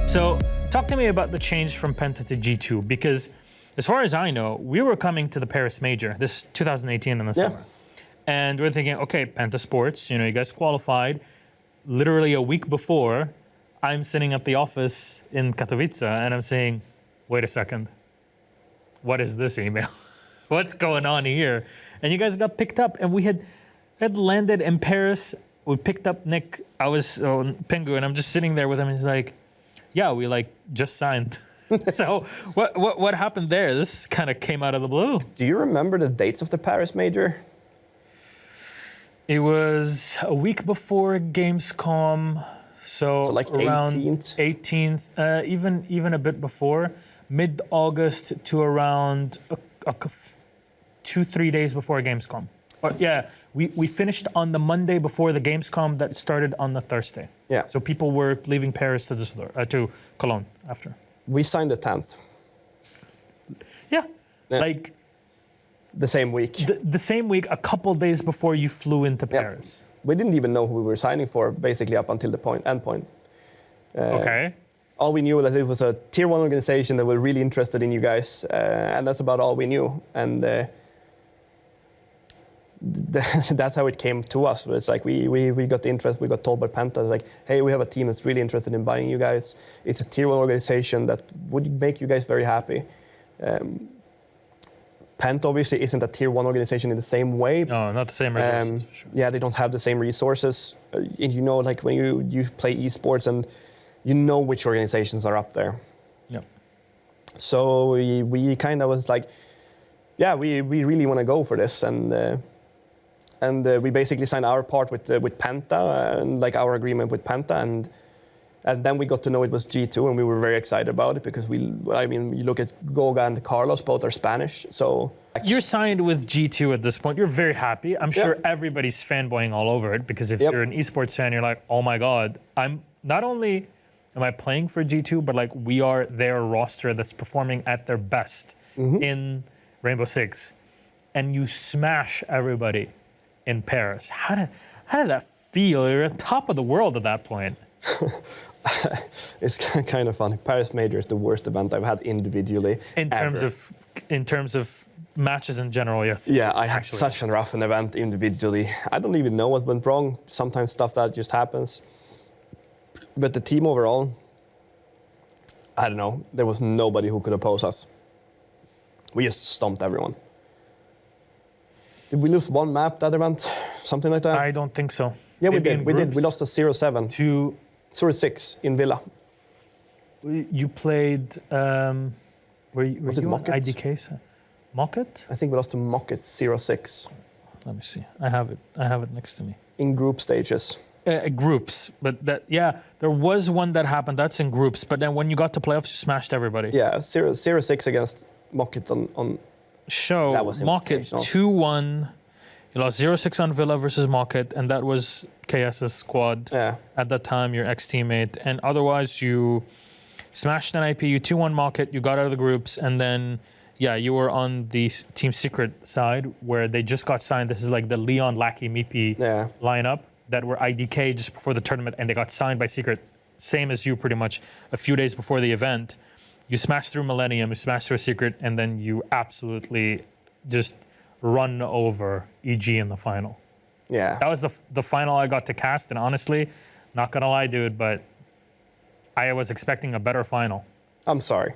So talk to me about the change from Penta to G2, because as far as I know, we were coming to the Paris Major, this 2018 in the summer. And we're thinking, okay, Penta Sports, you guys qualified. Literally a week before, I'm sitting at the office in Katowice and I'm saying, wait a second, what is this email? What's going on here? And you guys got picked up, and we had landed in Paris. We picked up Nick. I was on Pingu, and I'm just sitting there with him. He's like, yeah, we just signed. So what happened there? This kind of came out of the blue. Do you remember the dates of the Paris Major? It was a week before Gamescom, so like around 18th? 18th, even a bit before, mid-August to around 2-3 days before Gamescom. Or, yeah, we finished on the Monday before the Gamescom that started on the Thursday. Yeah. So people were leaving Paris to Cologne after. We signed the 10th. Yeah. Like the same week. The same week, a couple days before you flew into Paris. We didn't even know who we were signing for, basically up until the end point. Okay. All we knew that it was a tier 1 organization that were really interested in you guys, and that's about all we knew. And that's how it came to us. It's like we got the interest. We got told by Penta, like, hey, we have a team that's really interested in buying you guys. It's a tier 1 organization that would make you guys very happy. Penta obviously isn't a tier 1 organization in the same way. No, not the same resources, for sure. Yeah, they don't have the same resources. And like when you play esports, and you know which organizations are up there. Yeah. So we kind of was like, yeah, we really want to go for this, and we basically signed our part with Penta, and like our agreement with Penta, and then we got to know it was G2, and we were very excited about it because you look at Goga and Carlos, both are Spanish, so. You're signed with G2 at this point. You're very happy. I'm sure everybody's fanboying all over it, because if you're an esports fan, you're like, oh my God, not only am I playing for G2, but like we are their roster that's performing at their best in Rainbow Six, and you smash everybody in Paris. How did that feel? You're at top of the world at that point. It's kind of funny. Paris Major is the worst event I've had individually. In terms of matches in general, yes. Yeah, I had such a rough an event individually. I don't even know what went wrong. Sometimes stuff that just happens. But the team overall, I don't know. There was nobody who could oppose us. We just stomped everyone. Did we lose one map that event? Something like that? I don't think so. Yeah, we did. We lost a 0-7. To 0-6 in Villa. You played. Were you on Mocket? IDK? Mocket? I think we lost to Mocket 0-6. Let me see. I have it next to me. In group stages. Groups, but there was one that happened. That's in groups, but then when you got to playoffs, you smashed everybody. Yeah, 0-6 against Mocket on. Show Mocket 2-1. You lost 0-6 on Villa versus Mocket, and that was KS's squad at that time, your ex-teammate. And otherwise, you smashed an IP, you 2-1 Mocket, you got out of the groups, and then, you were on the Team Secret side, where they just got signed. This is like the Leon, Lackey, Meepy lineup that were IDK just before the tournament, and they got signed by Secret, same as you pretty much, a few days before the event. You smashed through Millennium, you smashed through Secret, and then you absolutely just run over EG in the final. Yeah. That was the final I got to cast, and honestly, not gonna lie, dude, but I was expecting a better final. I'm sorry.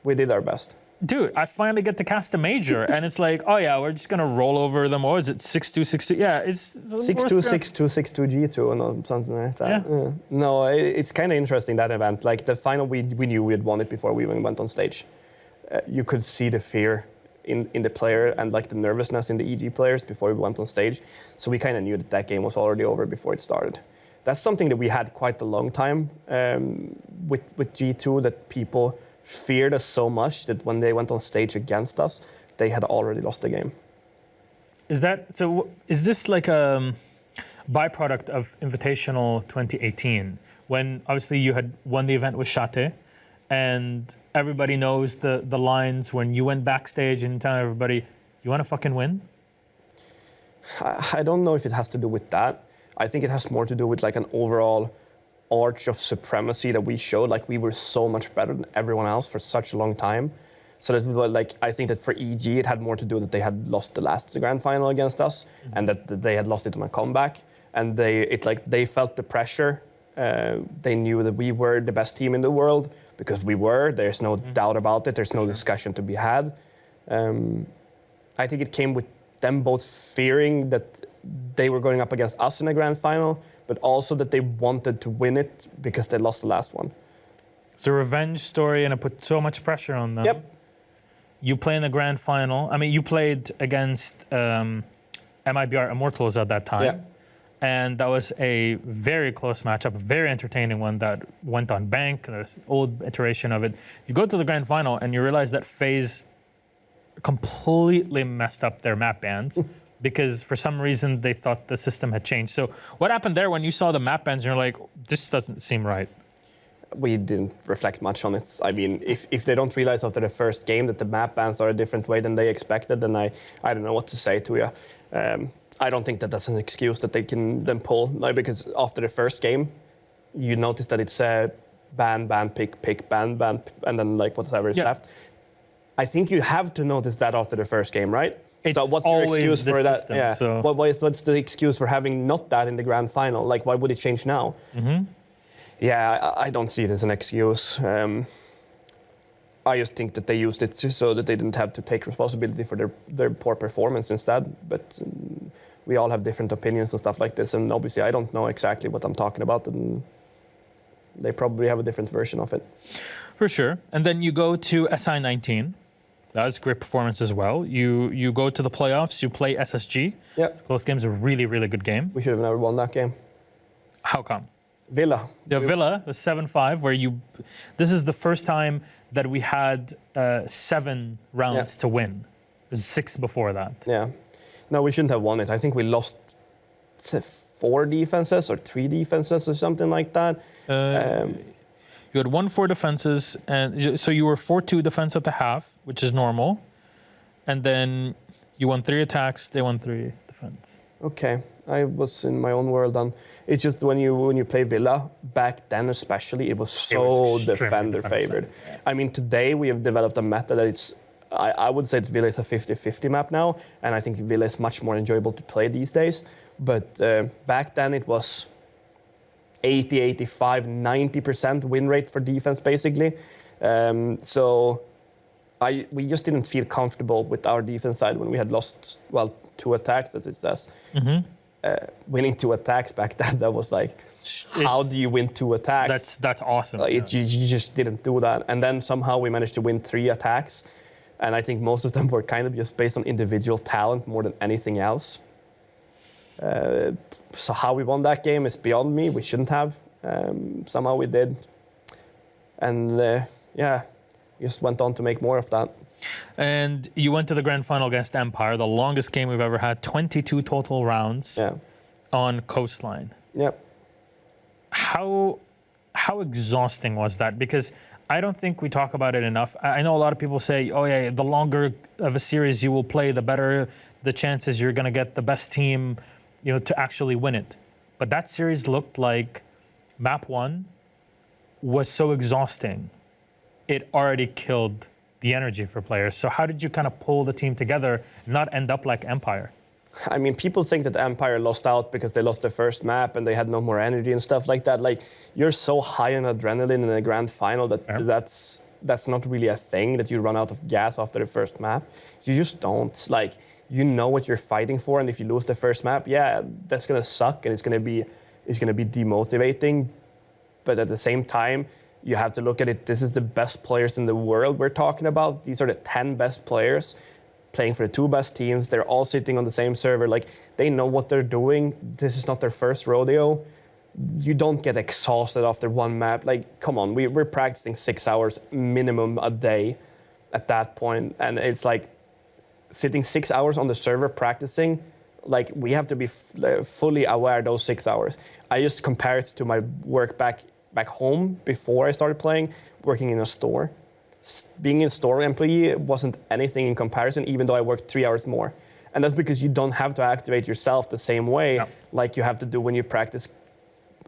We did our best. Dude, I finally get to cast a major, and it's like, oh yeah, we're just gonna roll over them. Or is it 6-2, 6-2? Yeah, it's 6-2, 6-2, 6-2 G2, or something like that. Yeah. No, it's kind of interesting, that event. Like the final, we knew we had won it before we even went on stage. You could see the fear in the player and like the nervousness in the EG players before we went on stage. So we kind of knew that game was already over before it started. That's something that we had quite a long time with G2, that people feared us so much that when they went on stage against us, they had already lost the game. Is this like a byproduct of Invitational 2018, when obviously you had won the event with Shate, and everybody knows the lines when you went backstage and tell everybody, you want to fucking win? I don't know if it has to do with that. I think it has more to do with like an overall arch of supremacy that we showed. Like, we were so much better than everyone else for such a long time. So that, like, I think that for EG, it had more to do that they had lost the last grand final against us, and that they had lost it on a comeback, and they felt the pressure. They knew that we were the best team in the world, because we were. There's no doubt about it. There's no discussion to be had. I think it came with them both fearing that they were going up against us in a grand final, but also that they wanted to win it because they lost the last one. It's a revenge story, and it put so much pressure on them. Yep. You play in the grand final. I mean, you played against MIBR Immortals at that time. Yeah. And that was a very close matchup, a very entertaining one that went on bank. There's an old iteration of it. You go to the grand final and you realize that FaZe completely messed up their map bans because for some reason they thought the system had changed. So what happened there when you saw the map bans and you're like, this doesn't seem right? We didn't reflect much on it. I mean, if they don't realize after the first game that the map bans are a different way than they expected, then I don't know what to say to you. I don't think that that's an excuse that they can then pull, like, because after the first game, you notice that it's ban, pick, ban, and then like whatever is left. I think you have to notice that after the first game, right? So what's your excuse for that? System, yeah. So. What's the excuse for having not that in the grand final? Like, why would it change now? Mm-hmm. Yeah, I don't see it as an excuse. I just think that they used it so that they didn't have to take responsibility for their poor performance instead. But we all have different opinions and stuff like this, and obviously I don't know exactly what I'm talking about, and they probably have a different version of it. For sure. And then you go to SI19. That was a great performance as well. You go to the playoffs, you play SSG. Yeah. Close game's a really, really good game. We should have never won that game. How come? Villa. The Villa was 7-5, where this is the first time that we had 7 rounds to win. It was 6 before that. Yeah. No, we shouldn't have won it. I think we lost 4 defenses or 3 defenses or something like that. You had 1-4 defenses, and so you were 4-2 defense at the half, which is normal. And then you won 3 attacks, they won 3 defense. Okay, I was in my own world, and it's just when you play Villa back then, especially, it was so defender favored. Yeah. I mean, today we have developed a meta that it's. I would say Villa is a 50-50 map now, and I think Villa is much more enjoyable to play these days. But back then it was 80, 85, 90% win rate for defense, basically. So we just didn't feel comfortable with our defense side when we had lost, 2 attacks, that it says. Mm-hmm. Winning 2 attacks back then, that was like, how do you win 2 attacks? That's awesome. You just didn't do that. And then somehow we managed to win 3 attacks. And I think most of them were kind of just based on individual talent more than anything else. So how we won that game is beyond me. We shouldn't have. Somehow we did. And we just went on to make more of that. And you went to the grand final against Empire, the longest game we've ever had, 22 total rounds on Coastline. Yep. How exhausting was that? Because I don't think we talk about it enough. I know a lot of people say, oh yeah, the longer of a series you will play, the better the chances you're going to get the best team, to actually win it. But that series looked like map 1 was so exhausting. It already killed the energy for players. So how did you kind of pull the team together and not end up like Empire? I mean, people think that Empire lost out because they lost their first map and they had no more energy and stuff like that. Like, you're so high on adrenaline in a grand final that that's not really a thing, that you run out of gas after the first map. You just don't. Like, you know what you're fighting for, and if you lose the first map, that's gonna suck and it's gonna be demotivating. But at the same time, you have to look at it. This is the best players in the world we're talking about. These are the 10 best players playing for the 2 best teams. They're all sitting on the same server. Like, they know what they're doing. This is not their first rodeo. You don't get exhausted after 1 map. Like, come on, we're practicing 6 hours minimum a day at that point. And it's like sitting 6 hours on the server practicing, like, we have to be fully aware those 6 hours. I just compare it to my work back home before I started playing, working in a store. Being a store employee wasn't anything in comparison, even though I worked 3 hours more. And that's because you don't have to activate yourself the same way like you have to do when you practice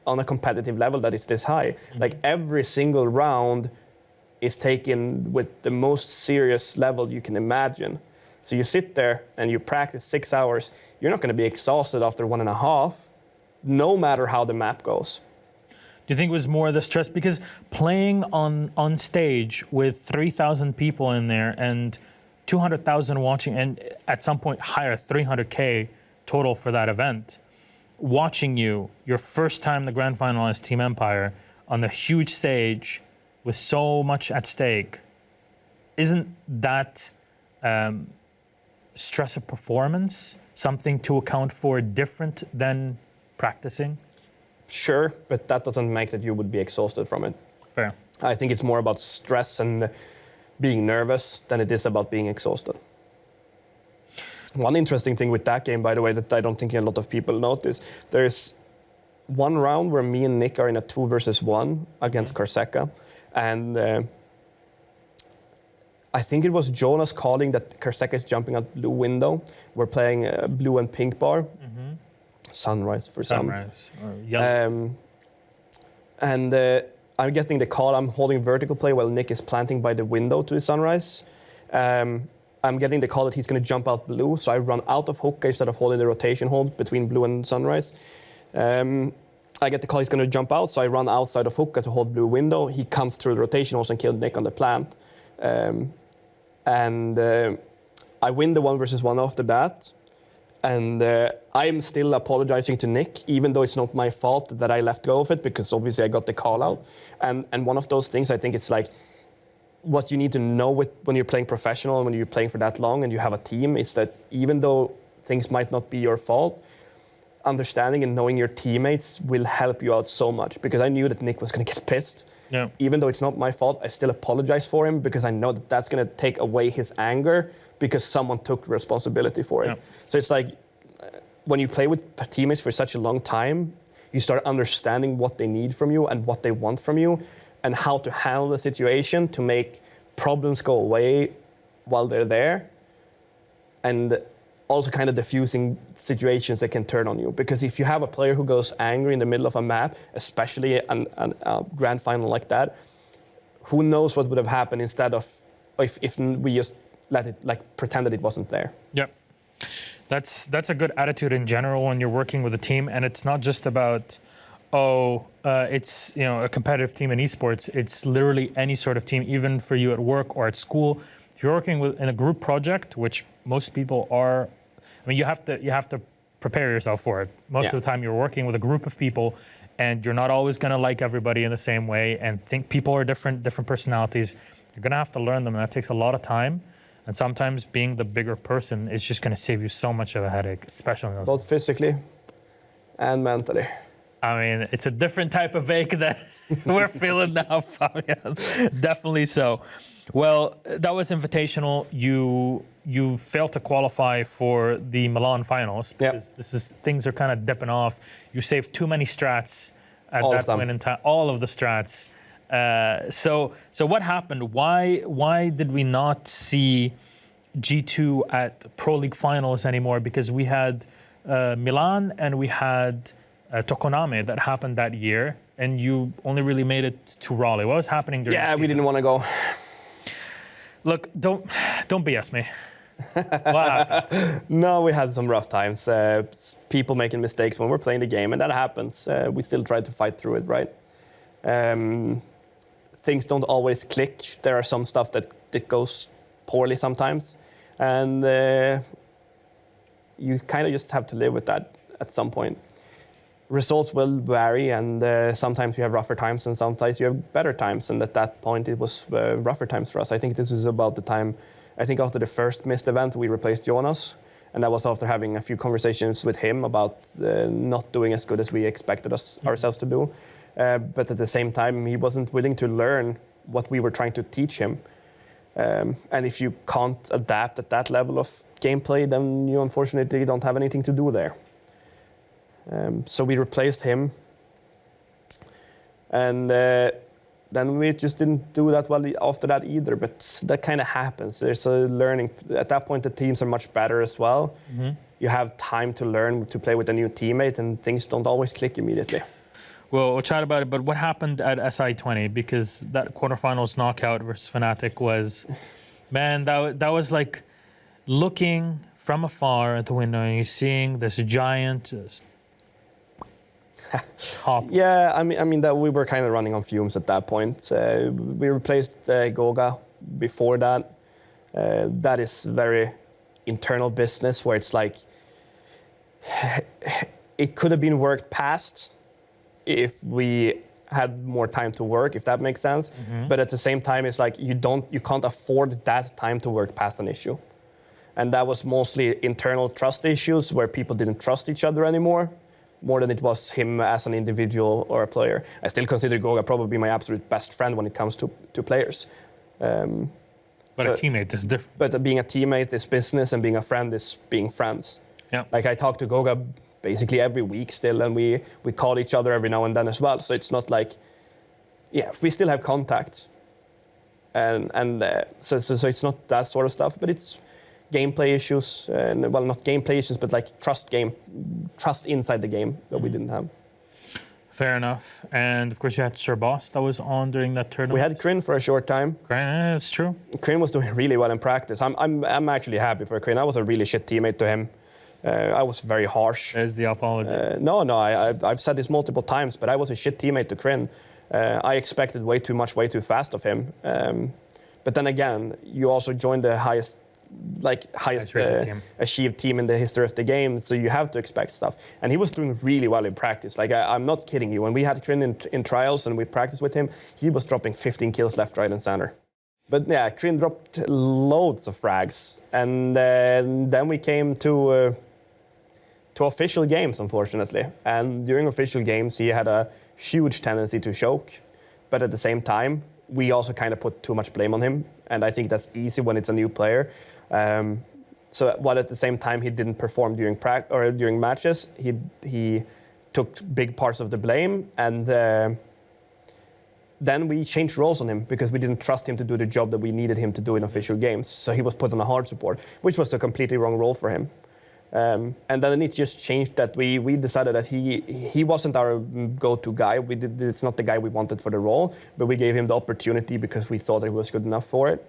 on a competitive level that is this high. Like every single round is taken with the most serious level you can imagine. So you sit there and you practice 6 hours. You're not going to be exhausted after 1.5, no matter how the map goes. Do you think it was more the stress? Because playing on stage with 3,000 people in there and 200,000 watching, and at some point higher, 300K total for that event, watching you, your first time in the grand final as Team Empire, on the huge stage with so much at stake, isn't that stress of performance something to account for different than practicing? Sure, but that doesn't make that you would be exhausted from it. Fair. I think it's more about stress and being nervous than it is about being exhausted. One interesting thing with that game, by the way, that I don't think a lot of people notice, there's one round where me and Nick are in a 2 versus 1 against Karseca, and I think it was Jonas calling that Karseca is jumping out blue window. We're playing blue and pink bar. Sunrise for Sunrise, some. or yellow. And I'm getting the call. I'm holding vertical play while Nick is planting by the window to the sunrise. I'm getting the call that he's going to jump out blue, so I run out of hookah instead of holding the rotation hold between blue and sunrise. I get the call he's going to jump out, so I run outside of hookah to hold blue window. He comes through the rotation also and killed Nick on the plant. I win the 1 versus 1 after that. And I'm still apologizing to Nick, even though it's not my fault that I left go of it, because obviously I got the call out. And one of those things, I think it's like, what you need to know when you're playing professional and when you're playing for that long and you have a team, is that even though things might not be your fault, understanding and knowing your teammates will help you out so much. Because I knew that Nick was going to get pissed. Yeah. Even though it's not my fault, I still apologize for him, because I know that that's going to take away his anger because someone took responsibility for it. Yeah. So it's like, when you play with teammates for such a long time, you start understanding what they need from you and what they want from you and how to handle the situation to make problems go away while they're there, and also kind of diffusing situations that can turn on you. Because if you have a player who goes angry in the middle of a map, especially a grand final like that, who knows what would have happened instead of if we just let it, like, pretend that it wasn't there. Yep. That's a good attitude in general when you're working with a team, and it's not just about, it's a competitive team in esports. It's literally any sort of team, even for you at work or at school. If you're working in a group project, which most people are, I mean, you have to prepare yourself for it. Most of the time, you're working with a group of people, and you're not always going to like everybody in the same way, and think people are different personalities. You're going to have to learn them, and that takes a lot of time. And sometimes being the bigger person is just going to save you so much of a headache, especially in those both physically and mentally. I mean, it's a different type of ache that we're feeling now, Fabian. Definitely so. Well, that was invitational. You failed to qualify for the Milan finals because things are kind of dipping off. You saved too many strats at that point in time. All of the strats. So what happened? Why did we not see G2 at Pro League finals anymore? Because we had Milan and we had Tokoname that happened that year, and you only really made it to Raleigh. What was happening during the season? We didn't want to go. Look, don't BS me. What happened? No, we had some rough times. People making mistakes when we're playing the game, and that happens. We still tried to fight through it, right? Things don't always click. There are some stuff that goes poorly sometimes, and you kind of just have to live with that at some point. Results will vary, and sometimes you have rougher times, and sometimes you have better times. And at that point, it was rougher times for us. I think this is about the time. I think after the first missed event, we replaced Jonas, and that was after having a few conversations with him about not doing as good as we expected ourselves to do. But at the same time, he wasn't willing to learn what we were trying to teach him. And if you can't adapt at that level of gameplay, then you unfortunately don't have anything to do there. So we replaced him. And then we just didn't do that well after that either. But that kind of happens. There's a learning. At that point, the teams are much better as well. Mm-hmm. You have time to learn to play with a new teammate, and things don't always click immediately. We'll chat about it, but what happened at SI20? Because that quarterfinals knockout versus Fnatic was, man, that was like looking from afar at the window and you're seeing this giant just top. Yeah, I mean that we were kind of running on fumes at that point. We replaced Goga before that. That is very internal business where it's like it could have been worked past if we had more time to work, if that makes sense. But at the same time, it's like you can't afford that time to work past an issue. And that was mostly internal trust issues where people didn't trust each other anymore, more than it was him as an individual or a player. I still consider Goga probably my absolute best friend when it comes to players. But a teammate is different. But being a teammate is business, and being a friend is being friends. Yeah. Like I talk to Goga basically every week still, and we call each other every now and then as well. So it's not like, yeah, we still have contact. So it's not that sort of stuff, but it's gameplay issues, and well, not gameplay issues, but like trust inside the game that we didn't have. Fair enough. And of course you had Sir Boss that was on during that tournament. We had Kryn for a short time. That's true. Kryn was doing really well in practice. I'm actually happy for Kryn. I was a really shit teammate to him. I was very harsh. There's the apology. No, I've said this multiple times, but I was a shit teammate to Kryn. I expected way too much, way too fast of him. But then again, you also joined the highest achieved team in the history of the game, so you have to expect stuff. And he was doing really well in practice. Like I'm not kidding you. When we had Kryn in trials and we practiced with him, he was dropping 15 kills left, right, and center. But yeah, Kryn dropped loads of frags, and then we came to official games, unfortunately. And during official games, he had a huge tendency to choke, but at the same time, we also kind of put too much blame on him, and I think that's easy when it's a new player. So while at the same time he didn't perform during matches, he took big parts of the blame, and then we changed roles on him because we didn't trust him to do the job that we needed him to do in official games. So he was put on a hard support, which was a completely wrong role for him. And then it just changed that we decided that he wasn't our go-to guy. It's not the guy we wanted for the role, but we gave him the opportunity because we thought that he was good enough for it.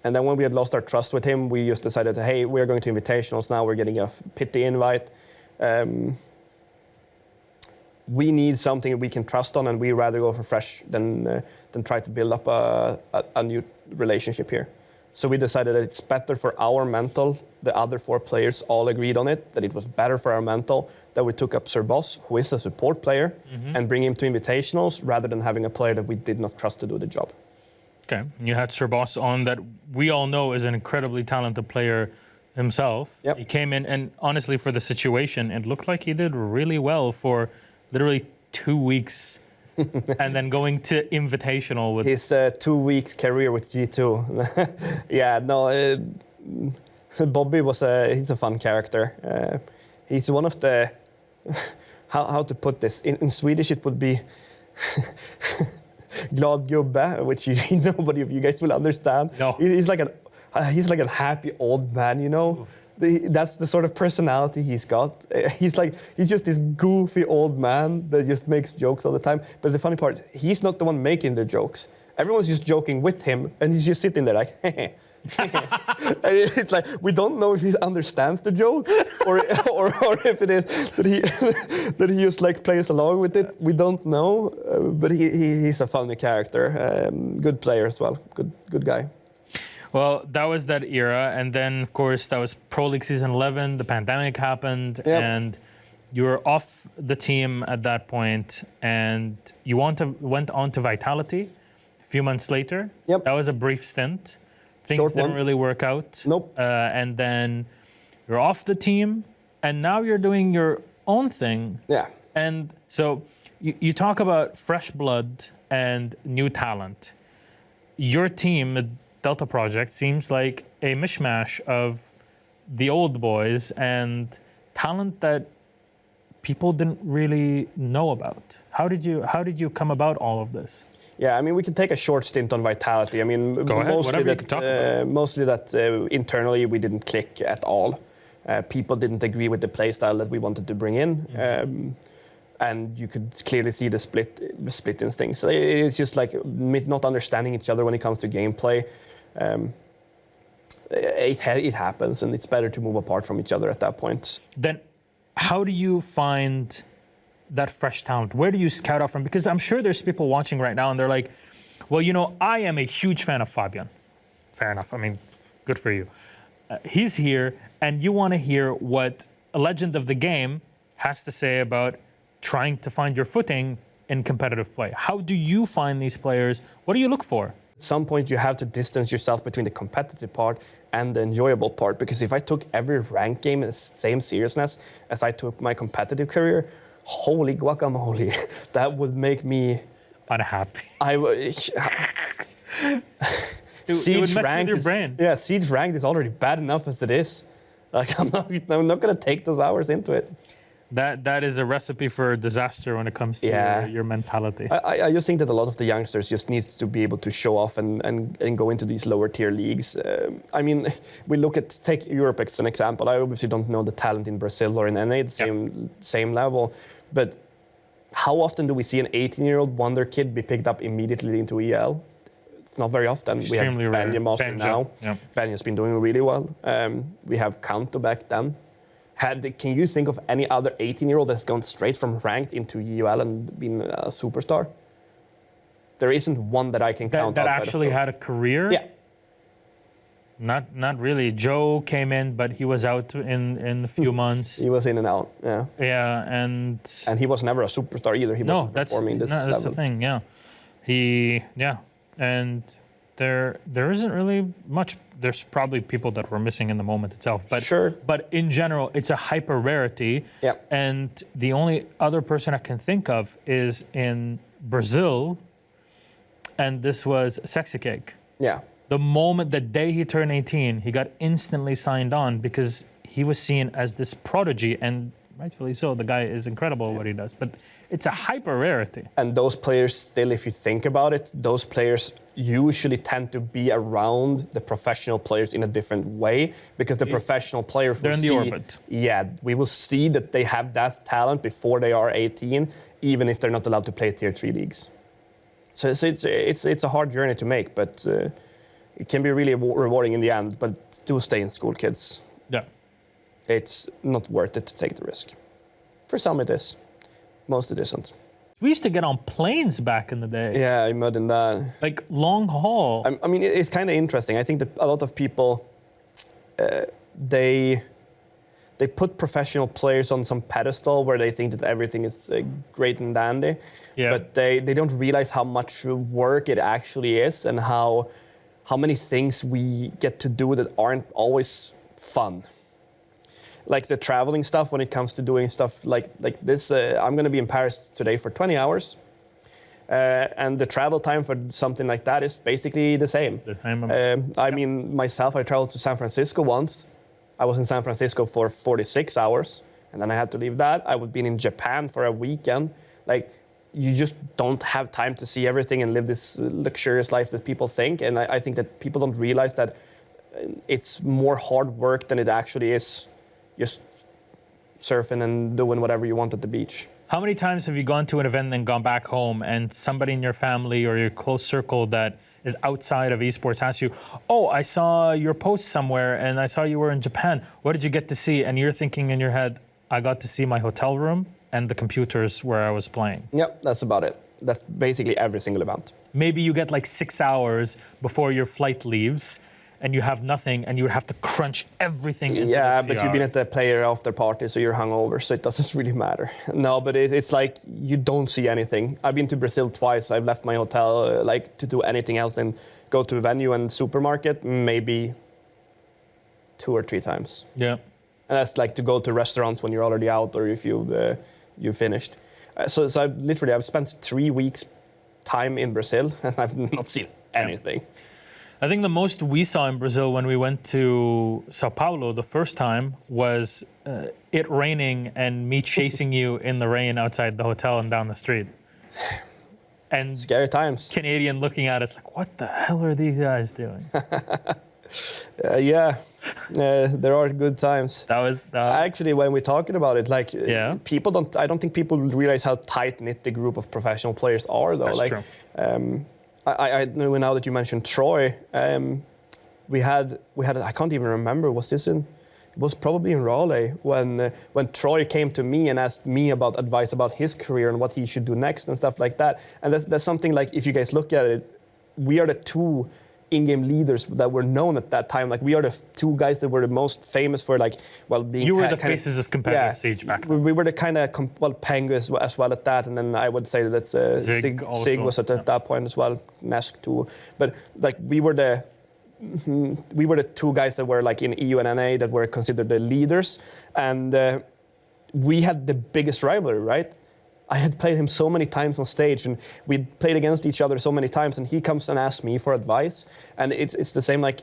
And then when we had lost our trust with him, we just decided, hey, we're going to invitationals now. We're getting a pity invite. We need something we can trust on, and we rather go for fresh than try to build up a new relationship here. So we decided that it's better for our mental. The other 4 players all agreed on it, that it was better for our mental that we took up Sir Boss, who is a support player, and bring him to invitationals rather than having a player that we did not trust to do the job. Okay, you had Sir Boss on that we all know is an incredibly talented player himself. Yep. He came in, and honestly, for the situation, it looked like he did really well for literally 2 weeks. And then going to invitational with his 2 weeks career with G2. Yeah, no, Bobby he's a fun character. He's one of the how to put this in Swedish it would be glad gubbe, which nobody of you guys will understand. No. He's like a happy old man, you know. That's the sort of personality he's got. He's just this goofy old man that just makes jokes all the time. But the funny part, he's not the one making the jokes. Everyone's just joking with him, and he's just sitting there like, and it's like we don't know if he understands the joke or if it is that he just like plays along with it. We don't know, but he's a funny character, good player as well, good guy. Well, that was that era, and then of course that was Pro League season 11. The pandemic happened, yep. And you were off the team at that point, and you went on to Vitality a few months later. Yep. That was a brief stint. Things Short didn't one. really work out. Nope. And then you're off the team, and now you're doing your own thing. Yeah. And so you talk about fresh blood and new talent. Your team, Delta Project, seems like a mishmash of the old boys and talent that people didn't really know about. How did you come about all of this? Yeah, I mean, we can take a short stint on Vitality. I mean, Go ahead, whatever you can talk about. Mostly that internally we didn't click at all. People didn't agree with the playstyle that we wanted to bring in. and you could clearly see the split instincts. So it's just like not understanding each other when it comes to gameplay. It happens, and it's better to move apart from each other at that point. Then how do you find that fresh talent? Where do you scout out from? Because I'm sure there's people watching right now and they're like, well, you know, I am a huge fan of Fabian. Fair enough. I mean, good for you. He's here, and you want to hear what a legend of the game has to say about trying to find your footing in competitive play. How do you find these players? What do you look for? At some point, you have to distance yourself between the competitive part and the enjoyable part. Because if I took every ranked game in the same seriousness as I took my competitive career, holy guacamole, that would make me unhappy. Siege ranked is, brain. Yeah, Siege ranked is already bad enough as it is. Like I'm not going to take those hours into it. That is a recipe for disaster when it comes to your mentality. I just think that a lot of the youngsters just needs to be able to show off and go into these lower tier leagues. I mean, take Europe as an example. I obviously don't know the talent in Brazil or in NA, the same level, but how often do we see an 18-year-old wonder kid be picked up immediately into EL? It's not very often. Extremely we have Benja Master now. Yeah. Benja's been doing really well. We have Kanto back then. Can you think of any other 18-year-old that's gone straight from ranked into UL and been a superstar? There isn't one that I can count. That actually had a career? Yeah. Not really. Joe came in, but he was out in a few months. He was in and out, yeah. Yeah, and he was never a superstar either. He wasn't performing this level. That's the thing, yeah. And there isn't really much. There's probably people that were missing in the moment itself. But sure. But in general, it's a hyper rarity. Yeah. And the only other person I can think of is in Brazil, and this was Sexy Cake. Yeah. The day he turned 18, he got instantly signed on because he was seen as this prodigy, and rightfully so. The guy is incredible at what he does, but it's a hyper rarity. And those players still, if you think about it, those players usually tend to be around the professional players in a different way because the professional players they're in the orbit. Yeah, we will see that they have that talent before they are 18, even if they're not allowed to play tier 3 leagues. So it's a hard journey to make, but it can be really rewarding in the end. But do stay in school, kids. Yeah. It's not worth it to take the risk. For some it is. Most it isn't. We used to get on planes back in the day. Yeah, I imagine that. Like long haul. I mean, it's kind of interesting. I think that a lot of people, they put professional players on some pedestal where they think that everything is great and dandy. Yeah. But they don't realize how much work it actually is and how many things we get to do that aren't always fun. Like the traveling stuff when it comes to doing stuff like this. I'm going to be in Paris today for 20 hours. And the travel time for something like that is basically the same. I mean, myself, I traveled to San Francisco once. I was in San Francisco for 46 hours, and then I had to leave that. I would be in Japan for a weekend. Like, you just don't have time to see everything and live this luxurious life that people think. And I think that people don't realize that it's more hard work than it actually is just surfing and doing whatever you want at the beach. How many times have you gone to an event and then gone back home and somebody in your family or your close circle that is outside of esports asks you, oh, I saw your post somewhere and I saw you were in Japan. What did you get to see? And you're thinking in your head, I got to see my hotel room and the computers where I was playing. Yep, that's about it. That's basically every single event. Maybe you get like 6 hours before your flight leaves and you have nothing, and you have to crunch everything into Yeah, those but you've been at the player after party, so you're hungover, so it doesn't really matter. No, but it's like you don't see anything. I've been to Brazil twice. I've left my hotel to do anything else than go to a venue and supermarket, maybe 2 or 3 times. Yeah. And that's like to go to restaurants when you're already out or if you've finished. So I've spent 3 weeks time in Brazil, and I've not seen anything. I think the most we saw in Brazil when we went to Sao Paulo the first time was it raining and me chasing you in the rain outside the hotel and down the street. And scary times. Canadian looking at us like, what the hell are these guys doing? Yeah, there are good times. That was Actually, when we're talking about it, like people don't. I don't think people realize how tight knit the group of professional players are, though. That's like, true. I know now that you mentioned Troy, we had. I can't even remember. Was this in? It was probably in Raleigh when Troy came to me and asked me about advice about his career and what he should do next and stuff like that. And that's something like, if you guys look at it, we are the two in-game leaders that were known at that time. Like, we are the two guys that were the most famous for, like, well, being. You were the faces of competitive Siege back then. We were the kind of Pengu as well at that, and then I would say that Sig was at that point as well, Nesk too. But like, we were the two guys that were like in EU and NA that were considered the leaders, and we had the biggest rivalry, right? I had played him so many times on stage, and we'd played against each other so many times, and he comes and asks me for advice. And it's the same, like,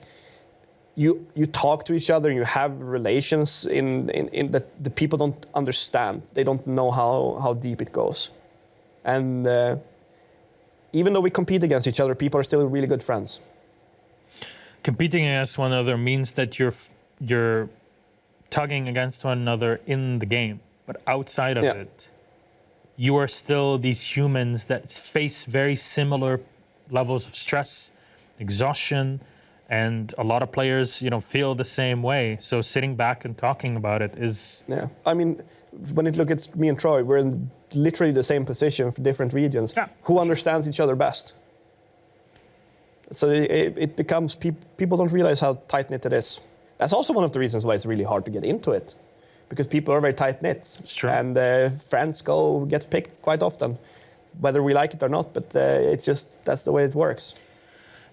you talk to each other, and you have relations in that the people don't understand. They don't know how deep it goes. And even though we compete against each other, people are still really good friends. Competing against one another means that you're tugging against one another in the game, but outside of it, you are still these humans that face very similar levels of stress, exhaustion, and a lot of players, feel the same way. So sitting back and talking about it is... Yeah, I mean, when you look at me and Troy, we're in literally the same position for different regions. Yeah, who understands each other best? So it becomes, people don't realize how tight-knit it is. That's also one of the reasons why it's really hard to get into it, because people are very tight-knit. It's true. And friends get picked quite often, whether we like it or not, but it's just, that's the way it works.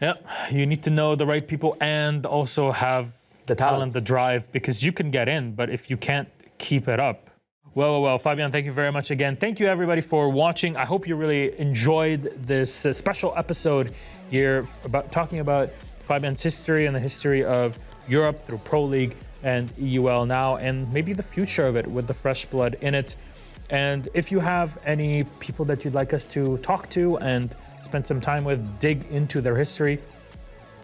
Yeah, you need to know the right people and also have the talent, the drive, because you can get in, but if you can't keep it up. Well, Fabian, thank you very much again. Thank you, everybody, for watching. I hope you really enjoyed this special episode here talking about Fabian's history and the history of Europe through Pro League and EUL now, and maybe the future of it with the fresh blood in it. And if you have any people that you'd like us to talk to and spend some time with, dig into their history,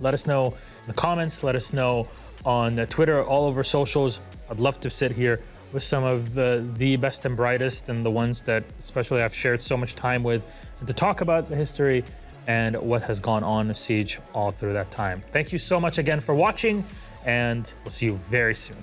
let us know in the comments, let us know on Twitter, all over socials. I'd love to sit here with some of the best and brightest, and the ones that especially I've shared so much time with, and to talk about the history and what has gone on in Siege all through that time. Thank you so much again for watching, and we'll see you very soon.